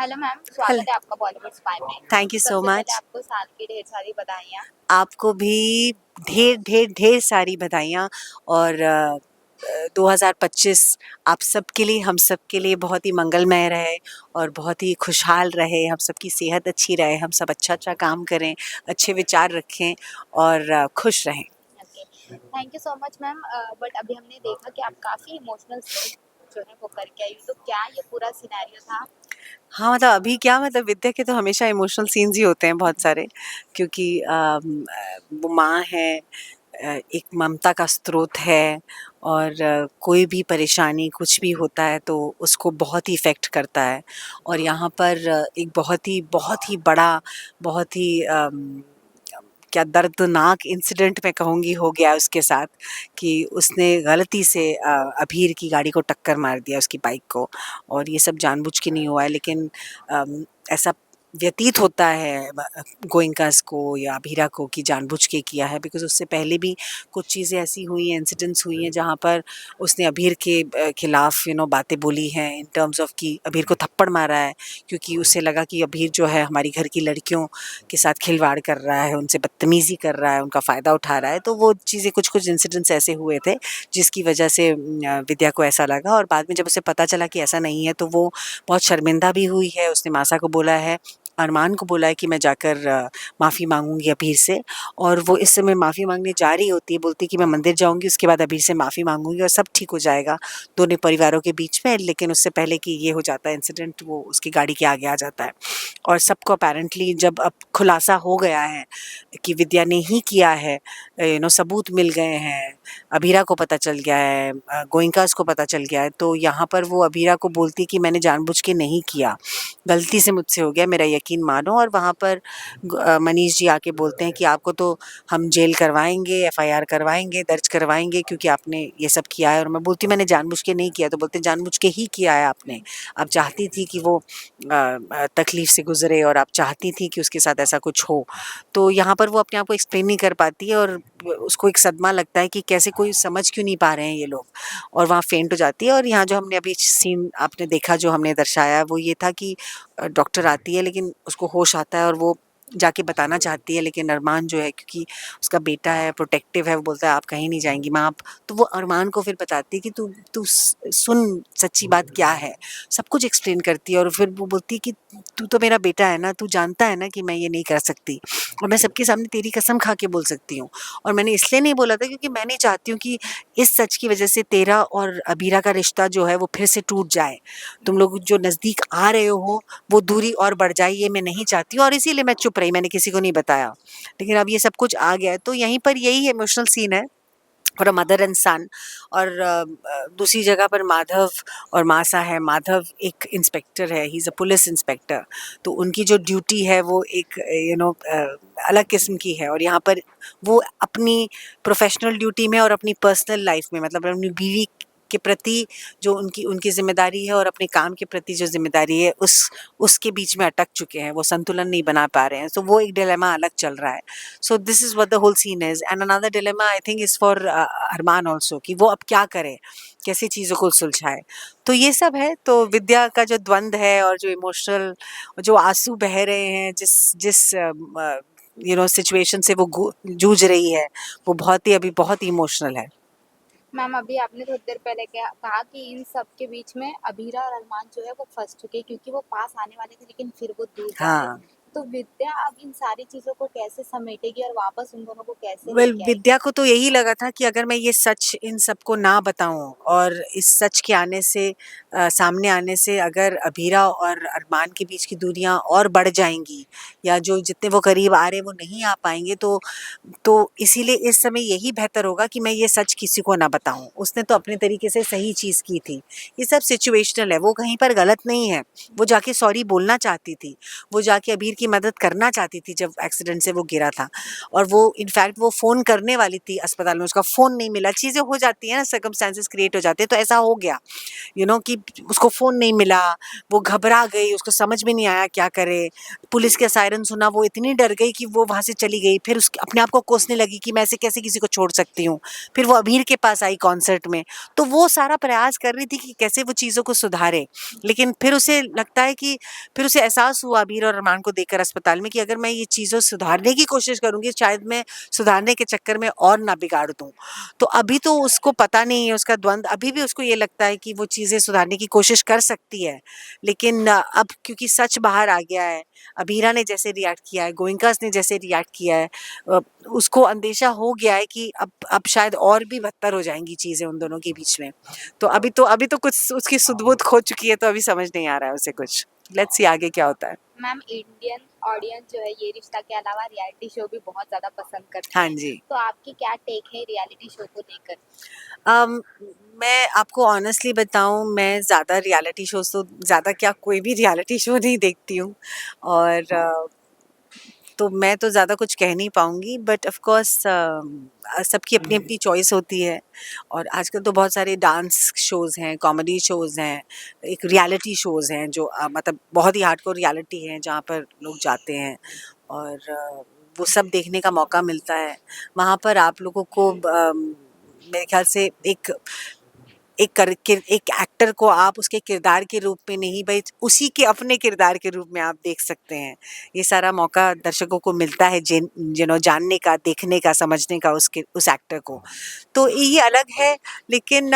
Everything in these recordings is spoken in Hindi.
Hello ma'am, hello. स्वागत है आपका बॉलीवुड स्पाई में। थैंक यू सो सबसे पहले मच। आपको साल की ढेर सारी बधाइयाँ। आपको भी ढेर ढेर ढेर सारी बधाइयाँ। और 2025 आप सबके लिए, हम सबके लिए बहुत ही मंगलमय रहे और बहुत ही खुशहाल रहे। हम सबकी सेहत अच्छी रहे, हम सब अच्छा अच्छा काम करें, अच्छे विचार रखें और खुश रहें। Okay, thank you so much ma'am. But अभी हमने देखा कि आप काफ़ी इमोशनल सीन जो है वो करके आई, तो क्या ये पूरा सिनेरियो था? हाँ, मतलब अभी क्या, मतलब विद्या के तो हमेशा इमोशनल सीन्स ही होते हैं बहुत सारे, क्योंकि वो माँ है, एक ममता का स्रोत है। और कोई भी परेशानी कुछ भी होता है तो उसको बहुत ही इफ़ेक्ट करता है। और यहाँ पर एक बहुत ही बड़ा, बहुत ही क्या दर्दनाक इंसिडेंट मैं कहूँगी हो गया उसके साथ, कि उसने गलती से अभीर की गाड़ी को टक्कर मार दिया, उसकी बाइक को। और ये सब जानबूझ के नहीं हुआ है, लेकिन ऐसा व्यतीत होता है गोइंकास को या अभीरा को कि जानबूझ के किया है, बिकॉज़ उससे पहले भी कुछ चीज़ें ऐसी हुई हैं, इंसिडेंट्स हुई हैं जहाँ पर उसने अभीर के खिलाफ बातें बोली हैं, इन टर्म्स ऑफ कि अभीर को थप्पड़ मारा है, क्योंकि उसे लगा कि अभीर जो है हमारी घर की लड़कियों के साथ खिलवाड़ कर रहा है, उनसे बदतमीज़ी कर रहा है, उनका फ़ायदा उठा रहा है। तो वो चीज़ें, कुछ इंसिडेंट्स ऐसे हुए थे जिसकी वजह से विद्या को ऐसा लगा। और बाद में जब उसे पता चला कि ऐसा नहीं है तो वो बहुत शर्मिंदा भी हुई है। उसने मासा को बोला है, अरमान को बोला है कि मैं जाकर माफ़ी माँगूँगी अभीर से। और वो इस समय माफ़ी माँगने जा रही होती है, बोलती है कि मैं मंदिर जाऊँगी, उसके बाद अभीर से माफ़ी माँगूँगी और सब ठीक हो जाएगा दोनों परिवारों के बीच में। लेकिन उससे पहले कि ये हो जाता है इंसिडेंट, वो उसकी गाड़ी के आगे आ जाता है। और सबको अपैरेंटली जब अब खुलासा हो गया है कि विद्या ने ही किया है, सबूत मिल गए हैं, अभीरा को पता चल गया है, गोइंकास को पता चल गया है, तो यहाँ पर वो अभीरा को बोलती कि मैंने जानबूझ के नहीं किया, गलती से मुझसे हो गया, मेरा यकीन मानो। और वहाँ पर मनीष जी आके बोलते हैं कि आपको तो हम जेल करवाएंगे, एफआईआर करवाएंगे, दर्ज करवाएंगे, क्योंकि आपने ये सब किया है। और मैं बोलती मैंने जानबूझ के नहीं किया, तो बोलते जानबूझ के ही किया है आपने। आप चाहती थी कि वो तकलीफ से गुजरे और आप चाहती थी कि उसके साथ ऐसा कुछ हो। तो यहाँ पर वो अपने आप को एक्सप्लेन नहीं कर पाती है और उसको एक सदमा लगता है कि कैसे कोई समझ क्यों नहीं पा रहे हैं ये लोग, और वहाँ फेंट हो जाती है। और यहाँ जो हमने अभी सीन आपने देखा, जो हमने दर्शाया, वो ये था कि डॉक्टर आती है, लेकिन उसको होश आता है और वो जाके बताना चाहती है, लेकिन अरमान जो है, क्योंकि उसका बेटा है, प्रोटेक्टिव है, वो बोलता है आप कहीं नहीं जाएंगी माँ आप। तो वो अरमान को फिर बताती है कि तू तू सुन सच्ची बात क्या है, सब कुछ एक्सप्लेन करती है। और फिर वो बोलती है कि तू तो मेरा बेटा है ना, तू जानता है ना कि मैं ये नहीं कर सकती, और मैं सबके सामने तेरी कसम खा के बोल सकती हूँ। और मैंने इसलिए नहीं बोला था क्योंकि मैं नहीं चाहती हूँ कि इस सच की वजह से तेरा और अबीरा का रिश्ता जो है वो फिर से टूट जाए, तुम लोग जो नज़दीक आ रहे हो वो दूरी और बढ़ जाए, ये मैं नहीं चाहती हूँ। और इसीलिए मैं चुप रही, मैंने किसी को नहीं बताया। लेकिन अब ये सब कुछ आ गया है, तो यहीं पर यही इमोशनल सीन है फॉर अ मदर एंड सन। और दूसरी जगह पर माधव और मासा है। माधव एक इंस्पेक्टर है, he is a police inspector, तो उनकी जो ड्यूटी है वो एक अलग किस्म की है। और यहाँ पर वो अपनी प्रोफेशनल ड्यूटी में और अपनी पर्सनल लाइफ में, मतलब अपनी बीवी के प्रति जो उनकी उनकी जिम्मेदारी है और अपने काम के प्रति जो जिम्मेदारी है, उसके बीच में अटक चुके हैं, वो संतुलन नहीं बना पा रहे हैं। तो वो एक डिलेमा अलग चल रहा है। So this is what the whole scene is, and another dilemma I think is for Armaan also, कि वो अब क्या करे, कैसे चीज़ों को सुलझाए। तो ये सब है। तो विद्या का जो द्वंद है और जो इमोशनल, जो आंसू बह रहे हैं, जिस जिस सिचुएशन से वो जूझ रही है, वो बहुत ही, अभी बहुत ही इमोशनल है। मैम, अभी आपने थोड़ी देर पहले कहा कि इन सब के बीच में अबीरा और अरमान जो है वो फंस चुके हैं, क्योंकि वो पास आने वाले थे लेकिन फिर वो दूर जा रहे। हाँ। तो विद्या अब इन सारी चीज़ों को कैसे समेटेगी और वापस उन दोनों को कैसे वेल, लेके विद्या आएगी? को तो यही लगा था कि अगर मैं ये सच इन सबको ना बताऊं, और इस सच के आने से, सामने आने से, अगर अभीरा और अरमान के बीच की दूरियां और बढ़ जाएंगी, या जो जितने वो करीब आ रहे वो नहीं आ पाएंगे, तो इसीलिए इस समय यही बेहतर होगा कि मैं ये सच किसी को ना बताऊं। उसने तो अपने तरीके से सही चीज़ की थी। ये सब सिचुएशनल है, वो कहीं पर गलत नहीं है। वो जाके सॉरी बोलना चाहती थी, वो जाके अबीर की मदद करना चाहती थी जब एक्सीडेंट से वो गिरा था। और वो इनफैक्ट वो फ़ोन करने वाली थी अस्पताल में, उसका फ़ोन नहीं मिला, चीज़ें हो जाती हैं ना, सर्कमस्टेंसेस क्रिएट हो जाते हैं, तो ऐसा हो गया कि उसको फ़ोन नहीं मिला, वो घबरा गई, उसको समझ में नहीं आया क्या करे। पुलिस का सायरन सुना, वो इतनी डर गई कि वो वहाँ से चली गई। फिर उस अपने आप को कोसने लगी कि मैं ऐसे कैसे किसी को छोड़ सकती हूँ। फिर वो अबीर के पास आई कॉन्सर्ट में, तो वो सारा प्रयास कर रही थी कि कैसे वो चीज़ों को सुधारे। लेकिन फिर उसे लगता है कि फिर उसे एहसास हुआ अबीर और अरमान को देखकर अस्पताल में कि अगर मैं ये चीज़ों सुधारने की कोशिश करूँगी, शायद मैं सुधारने के चक्कर में और ना बिगाड़ दूँ। तो अभी तो उसको पता नहीं है, उसका द्वंद अभी भी उसको ये लगता है कि वो चीज़ें सुधारने की कोशिश कर सकती है। लेकिन अब क्योंकि सच बाहर आ गया है, अबीरा ने जैसे रिएक्ट किया है, गोयनकास ने जैसे रिएक्ट किया है, उसको अंदेशा हो गया है कि अब शायद और भी बदतर हो जाएँगी चीज़ें उन दोनों के बीच में। तो अभी तो कुछ उसकी सुध-बुध खो चुकी है, तो अभी समझ नहीं आ रहा है उसे कुछ। लेट्स सी आगे क्या होता है। मैम, इंडियन ऑडियंस जो है ये रिश्ता के अलावा रियलिटी शो भी बहुत ज़्यादा पसंद करते हाँ हैं। जी। तो आपकी क्या टेक है रियलिटी शो को लेकर? अम, मैं आपको ऑनेस्टली बताऊँ, मैं ज़्यादा रियलिटी शोज़ तो ज़्यादा क्या कोई भी रियलिटी शो नहीं देखती हूँ और तो मैं तो ज़्यादा कुछ कह नहीं पाऊँगी, बट ऑफ़ कोर्स सबकी अपनी-अपनी चॉइस होती है और आजकल तो बहुत सारे डांस शोज़ हैं, कॉमेडी शोज़ हैं, एक रियलिटी शोज़ हैं जो मतलब बहुत ही हार्डकोर रियलिटी हैं जहाँ पर लोग जाते हैं और वो सब देखने का मौका मिलता है। वहाँ पर आप लोगों को मेरे ख़्याल से एक एक्टर को आप उसके किरदार के रूप में नहीं, भाई उसी के अपने किरदार के रूप में आप देख सकते हैं। ये सारा मौका दर्शकों को मिलता है जानने का, देखने का, समझने का उस एक्टर को। तो ये अलग है, लेकिन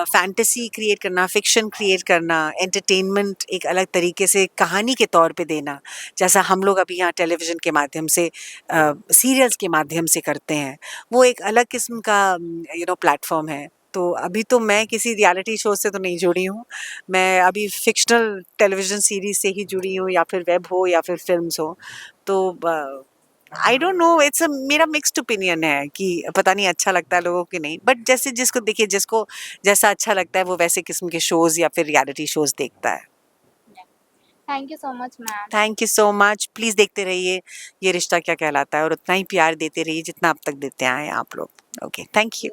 फैंटेसी क्रिएट करना, फ़िक्शन क्रिएट करना, एंटरटेनमेंट एक अलग तरीके से कहानी के तौर पे देना, जैसा हम लोग अभी यहाँ टेलीविज़न के माध्यम से सीरियल्स के माध्यम से करते हैं, वो एक अलग किस्म का प्लेटफ़ॉर्म है। तो अभी तो मैं किसी रियलिटी शो से तो नहीं जुड़ी हूँ। मैं अभी फ़िक्शनल टेलीविज़न सीरीज़ से ही जुड़ी हूँ, या फिर वेब हो या फिर फ़िल्म्स हो। तो आई डोंट नो, मेरा मिक्स्ड ओपिनियन है कि पता नहीं अच्छा लगता है लोगों को नहीं। बट जैसे जिसको देखिए, जिसको जैसा अच्छा लगता है वो वैसे किस्म के शोज़ या फिर रियलिटी शोज़ देखता है। Thank you so much ma'am. Thank you so much. Please देखते रहिए ये रिश्ता क्या कहलाता है और उतना ही प्यार देते रहिए जितना अब तक देते आए हैं आप लोग। Okay, thank you.